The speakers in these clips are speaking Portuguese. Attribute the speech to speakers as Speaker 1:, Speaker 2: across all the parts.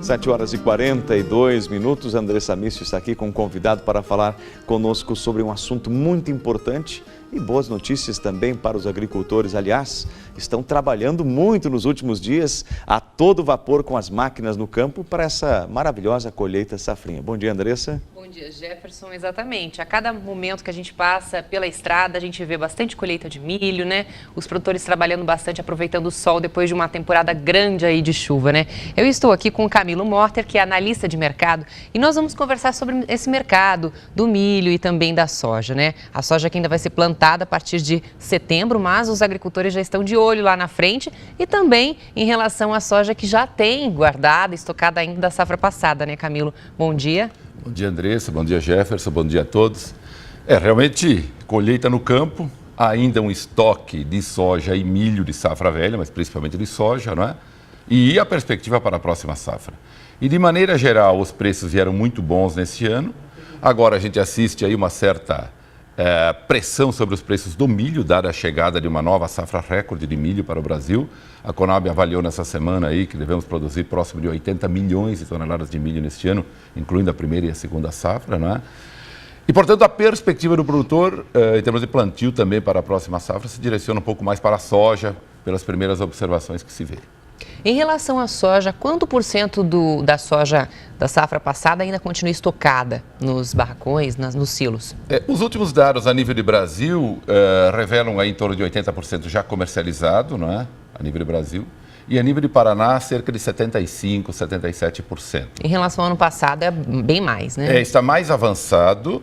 Speaker 1: Sete horas e 42 minutos, Andressa Mício está aqui com um convidado para falar conosco sobre um assunto muito importante e boas notícias também para os agricultores. Aliás, estão trabalhando muito nos últimos dias a todo vapor com as máquinas no campo para essa maravilhosa colheita safrinha. Bom dia, Andressa.
Speaker 2: Bom dia, Jefferson. Exatamente. A cada momento que a gente passa pela estrada, a gente vê bastante colheita de milho, né? Os produtores trabalhando bastante, aproveitando o sol depois de uma temporada grande aí de chuva, né? Eu estou aqui com o Camilo Morter, que é analista de mercado, e nós vamos conversar sobre esse mercado do milho e também da soja, né? A soja que ainda vai ser plantada a partir de setembro, mas os agricultores já estão de olho lá na frente e também em relação à soja que já tem guardada, estocada ainda da safra passada, né, Camilo? Bom dia.
Speaker 3: Bom dia, Andressa. Bom dia, Jefferson. Bom dia a todos. Realmente, colheita no campo, ainda um estoque de soja e milho de safra velha, mas principalmente de soja, não é? E a perspectiva para a próxima safra. E de maneira geral, os preços vieram muito bons nesse ano. Agora a gente assiste aí uma certa pressão sobre os preços do milho, dada a chegada de uma nova safra recorde de milho para o Brasil. A Conab avaliou nessa semana aí que devemos produzir próximo de 80 milhões de toneladas de milho neste ano, incluindo a primeira e a segunda safra, não é? E, portanto, a perspectiva do produtor, em termos de plantio também para a próxima safra, se direciona um pouco mais para a soja, pelas primeiras observações que se vê.
Speaker 2: Em relação à soja, quanto por cento da soja da safra passada ainda continua estocada nos barracões, nos silos?
Speaker 3: Os últimos dados a nível de Brasil revelam aí em torno de 80% já comercializado, não é? A nível de Brasil. E a nível de Paraná, cerca de 75%, 77%.
Speaker 2: Em relação ao ano passado, é bem mais, né?
Speaker 3: Está mais avançado.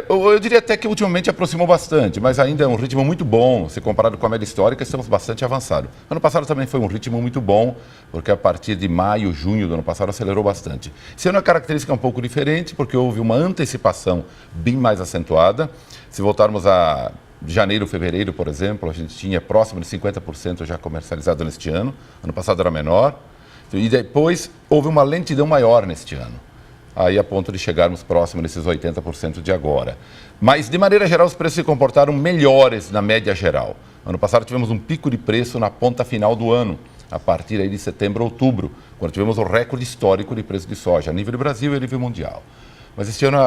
Speaker 3: Eu diria até que ultimamente aproximou bastante, mas ainda é um ritmo muito bom. Se comparado com a média histórica, estamos bastante avançados. Ano passado também foi um ritmo muito bom, porque a partir de maio, junho do ano passado acelerou bastante. Esse ano a característica é um pouco diferente, porque houve uma antecipação bem mais acentuada. Se voltarmos a janeiro, fevereiro, por exemplo, a gente tinha próximo de 50% já comercializado neste ano. Ano passado era menor. E depois houve uma lentidão maior neste ano. Aí a ponto de chegarmos próximo desses 80% de agora. Mas, de maneira geral, os preços se comportaram melhores na média geral. Ano passado tivemos um pico de preço na ponta final do ano, a partir aí de setembro, outubro, quando tivemos o recorde histórico de preço de soja, a nível do Brasil e a nível mundial. Mas este ano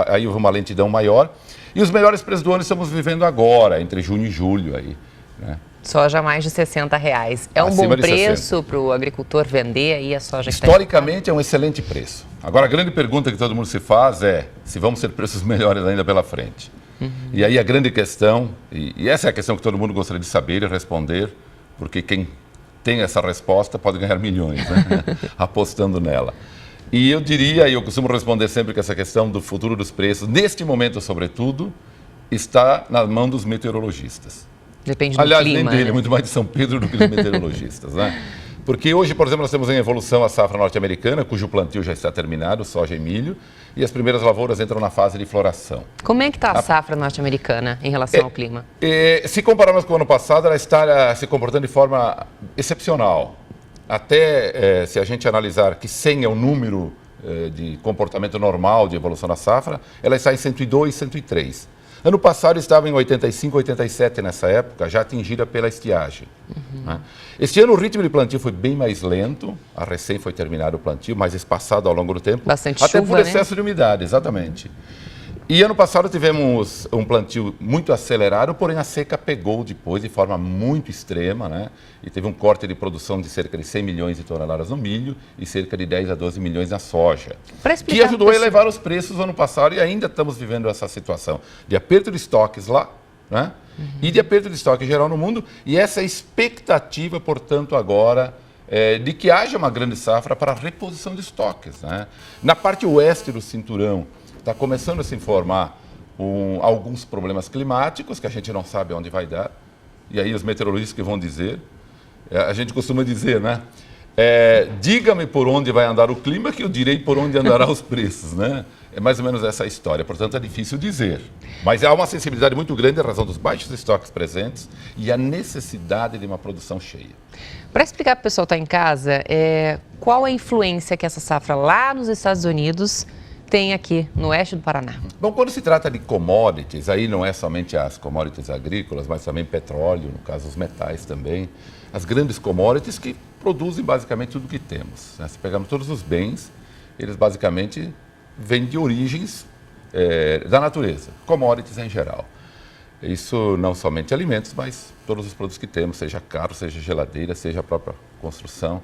Speaker 3: aí houve uma lentidão maior. E os melhores preços do ano estamos vivendo agora, entre junho e julho aí, né?
Speaker 2: Soja a mais de R$60. É um bom preço para o agricultor vender aí a soja que
Speaker 3: historicamente é um excelente preço. Agora, a grande pergunta que todo mundo se faz é se vamos ter preços melhores ainda pela frente. E aí a grande questão, e essa é a questão que todo mundo gostaria de saber e responder, porque quem tem essa resposta pode ganhar milhões, né? Apostando nela. E eu diria, e eu costumo responder sempre que essa questão do futuro dos preços, neste momento sobretudo, está na mão dos meteorologistas.
Speaker 2: Depende do
Speaker 3: Aliás,
Speaker 2: clima,
Speaker 3: nem dele,
Speaker 2: né?
Speaker 3: muito mais de São Pedro do que dos meteorologistas, né? Porque hoje, por exemplo, nós temos em evolução a safra norte-americana, cujo plantio já está terminado, soja e milho, e as primeiras lavouras entram na fase de floração.
Speaker 2: Como é que está a safra norte-americana em relação ao clima?
Speaker 3: Se compararmos com o ano passado, ela está se comportando de forma excepcional. Até se a gente analisar que 100 é o número de comportamento normal de evolução da safra, ela está em 102, 103. Ano passado estava em 85, 87 nessa época, já atingida pela estiagem. Né? Este ano o ritmo de plantio foi bem mais lento, a recém foi terminado o plantio, mais espaçado ao longo do tempo.
Speaker 2: Bastante
Speaker 3: até
Speaker 2: chuva,
Speaker 3: por excesso de umidade, exatamente. E ano passado tivemos um plantio muito acelerado, porém a seca pegou depois de forma muito extrema, né? E teve um corte de produção de cerca de 100 milhões de toneladas no milho e cerca de 10 a 12 milhões na soja. Que ajudou a elevar os preços no ano passado e ainda estamos vivendo essa situação de aperto de estoques lá, né? E de aperto de estoque geral no mundo. E essa expectativa, portanto, agora de que haja uma grande safra para reposição de estoques, né? Na parte oeste do cinturão, está começando a se informar alguns problemas climáticos que a gente não sabe onde vai dar. E aí os meteorologistas que vão dizer. A gente costuma dizer, né? Diga-me por onde vai andar o clima que eu direi por onde andará os preços, né? É mais ou menos essa a história. Portanto, é difícil dizer. Mas há uma sensibilidade muito grande em razão dos baixos estoques presentes e a necessidade de uma produção cheia.
Speaker 2: Para explicar para o pessoal que está em casa, qual a influência que essa safra lá nos Estados Unidos tem aqui no oeste do Paraná?
Speaker 3: Bom, quando se trata de commodities, aí não é somente as commodities agrícolas, mas também petróleo, no caso os metais também, as grandes commodities que produzem basicamente tudo o que temos, né? Se pegarmos todos os bens, eles basicamente vêm de origens da natureza, commodities em geral. Isso não somente alimentos, mas todos os produtos que temos, seja carro, seja geladeira, seja a própria construção.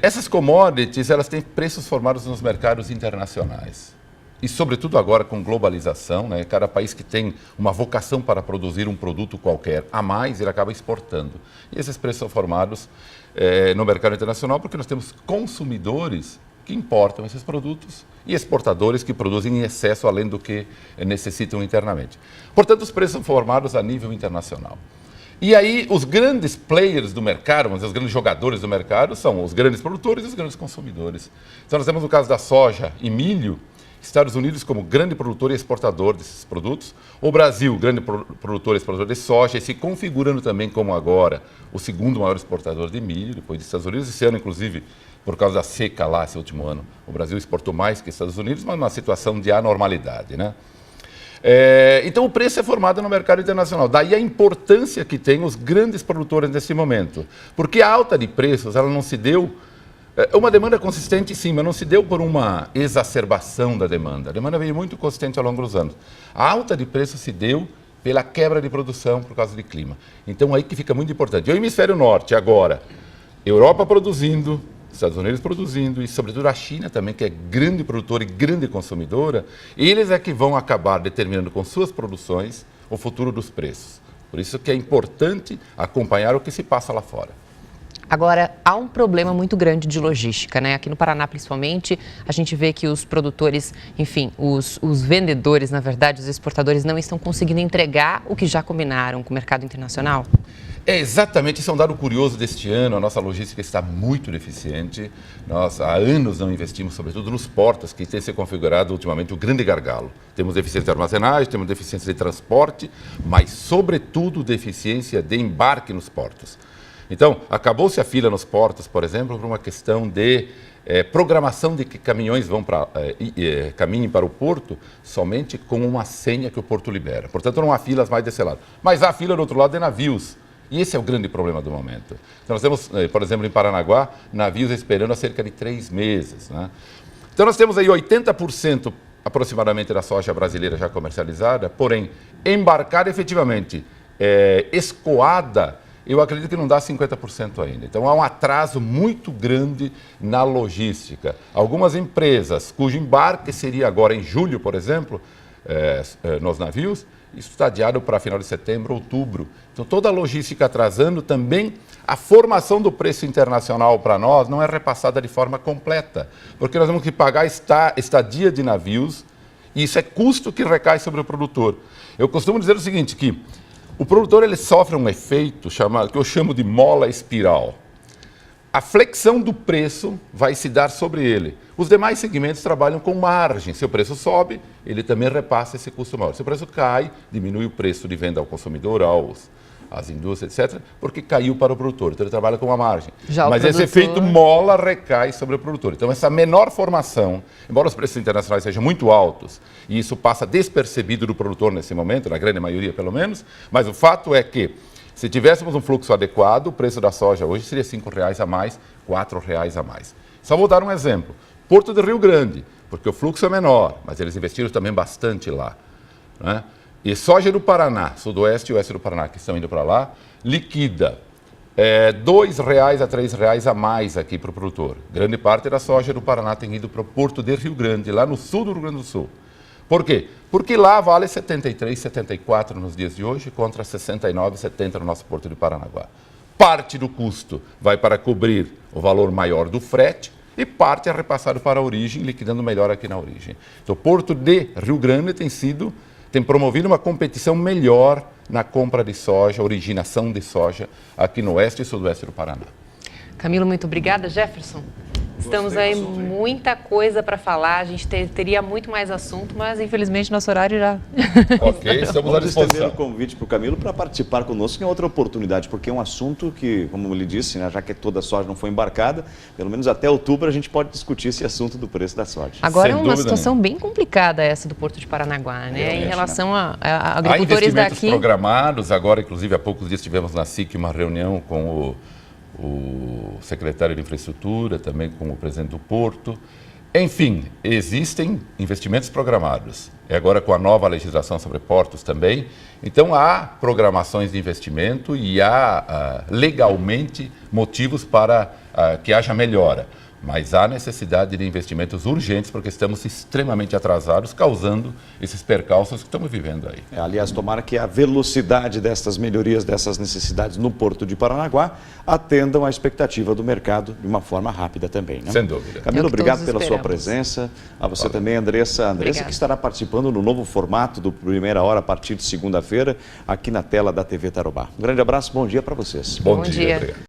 Speaker 3: Essas commodities, elas têm preços formados nos mercados internacionais. E, sobretudo agora com globalização, né, cada país que tem uma vocação para produzir um produto qualquer a mais, ele acaba exportando. E esses preços são formados no mercado internacional porque nós temos consumidores que importam esses produtos e exportadores que produzem em excesso além do que necessitam internamente. Portanto, os preços são formados a nível internacional. E aí, os grandes players do mercado, vamos dizer, os grandes jogadores do mercado, são os grandes produtores e os grandes consumidores. Então, nós temos no caso da soja e milho, Estados Unidos como grande produtor e exportador desses produtos, o Brasil, grande produtor e exportador de soja, e se configurando também como agora o segundo maior exportador de milho, depois dos Estados Unidos. Esse ano, inclusive, por causa da seca lá, esse último ano, o Brasil exportou mais que os Estados Unidos, mas numa situação de anormalidade, né? Então, o preço é formado no mercado internacional. Daí a importância que tem os grandes produtores nesse momento. Porque a alta de preços, ela não se deu... Uma demanda consistente, sim, mas não se deu por uma exacerbação da demanda. A demanda veio muito consistente ao longo dos anos. A alta de preços se deu pela quebra de produção por causa de clima. Então, aí que fica muito importante. E o hemisfério norte, agora, Europa produzindo, Estados Unidos produzindo e, sobretudo, a China também, que é grande produtora e grande consumidora, eles é que vão acabar determinando com suas produções o futuro dos preços. Por isso que é importante acompanhar o que se passa lá fora.
Speaker 2: Agora, há um problema muito grande de logística, né? Aqui no Paraná, principalmente, a gente vê que os produtores, enfim, os vendedores, na verdade, os exportadores, não estão conseguindo entregar o que já combinaram com o mercado internacional.
Speaker 3: Exatamente, isso é um dado curioso deste ano. A nossa logística está muito deficiente. Nós há anos não investimos, sobretudo nos portos, que tem se configurado ultimamente o grande gargalo. Temos deficiência de armazenagem, temos deficiência de transporte, mas, sobretudo, deficiência de embarque nos portos. Então, acabou-se a fila nos portos, por exemplo, por uma questão de programação de que caminhões caminhem para o porto somente com uma senha que o porto libera. Portanto, não há filas mais desse lado. Mas há fila do outro lado de navios. E esse é o grande problema do momento. Então, nós temos, por exemplo, em Paranaguá, navios esperando há cerca de 3 meses. Né? Então, nós temos aí 80% aproximadamente da soja brasileira já comercializada, porém, embarcar efetivamente, escoada, eu acredito que não dá 50% ainda. Então, há um atraso muito grande na logística. Algumas empresas cujo embarque seria agora em julho, por exemplo, nos navios, isso está adiado para final de setembro, outubro. Então, toda a logística atrasando também. A formação do preço internacional para nós não é repassada de forma completa, porque nós temos que pagar estadia de navios e isso é custo que recai sobre o produtor. Eu costumo dizer o seguinte, que o produtor ele sofre um efeito que eu chamo de mola espiral. A flexão do preço vai se dar sobre ele. Os demais segmentos trabalham com margem. Se o preço sobe, ele também repassa esse custo maior. Se o preço cai, diminui o preço de venda ao consumidor, às indústrias, etc., porque caiu para o produtor. Então, ele trabalha com uma margem. Mas esse efeito mola recai sobre o produtor. Então, essa menor formação, embora os preços internacionais sejam muito altos, e isso passa despercebido do produtor nesse momento, na grande maioria pelo menos, mas o fato é que, se tivéssemos um fluxo adequado, o preço da soja hoje seria R$5 a mais, R$4 a mais. Só vou dar um exemplo. Porto de Rio Grande, porque o fluxo é menor, mas eles investiram também bastante lá, né? E soja do Paraná, sudoeste e oeste do Paraná, que estão indo para lá, liquida R$2 a R$3 a mais aqui para o produtor. Grande parte da soja do Paraná tem ido para o Porto de Rio Grande, lá no sul do Rio Grande do Sul. Por quê? Porque lá vale 73, 74 nos dias de hoje, contra 69, 70 no nosso Porto de Paranaguá. Parte do custo vai para cobrir o valor maior do frete e parte é repassado para a origem, liquidando melhor aqui na origem. Então, o Porto de Rio Grande tem promovido uma competição melhor na compra de soja, originação de soja, aqui no oeste e sudoeste do Paraná.
Speaker 2: Camilo, muito obrigada. Jefferson? Estamos aí muita coisa para falar, a gente teria muito mais assunto, mas infelizmente nosso horário já...
Speaker 3: Ok, estamos à
Speaker 1: Vamos estender
Speaker 3: disposição.
Speaker 1: o convite para o Camilo para participar conosco em outra oportunidade, porque é um assunto que, como ele disse, né, já que toda a soja não foi embarcada, pelo menos até outubro a gente pode discutir esse assunto do preço da soja.
Speaker 2: Agora é
Speaker 3: Sem
Speaker 2: uma
Speaker 3: dúvida
Speaker 2: situação
Speaker 3: nenhuma.
Speaker 2: bem complicada essa do Porto de Paranaguá, né?
Speaker 1: Realmente,
Speaker 2: Em relação a
Speaker 3: Há
Speaker 2: agricultores
Speaker 3: investimentos
Speaker 2: daqui...
Speaker 3: programados, agora inclusive há poucos dias tivemos na SIC uma reunião com o secretário de Infraestrutura, também com o presidente do Porto. Enfim, existem investimentos programados. E agora com a nova legislação sobre portos também. Então há programações de investimento e há legalmente motivos para que haja melhora. Mas há necessidade de investimentos urgentes porque estamos extremamente atrasados, causando esses percalços que estamos vivendo aí.
Speaker 1: Aliás, tomara que a velocidade destas melhorias, dessas necessidades no Porto de Paranaguá atendam à expectativa do mercado de uma forma rápida também, né?
Speaker 3: Sem dúvida.
Speaker 1: Camilo,
Speaker 2: É o que
Speaker 1: obrigado
Speaker 2: todos
Speaker 1: pela sua
Speaker 2: esperamos.
Speaker 1: presença. A você também, Andressa. Andressa,
Speaker 2: Obrigada.
Speaker 1: que estará participando no novo formato do Primeira Hora a partir de segunda-feira, aqui na tela da TV Tarobá. Um grande abraço, bom dia para vocês.
Speaker 3: Bom
Speaker 2: Bom
Speaker 3: dia.
Speaker 2: dia.
Speaker 3: Obrigado.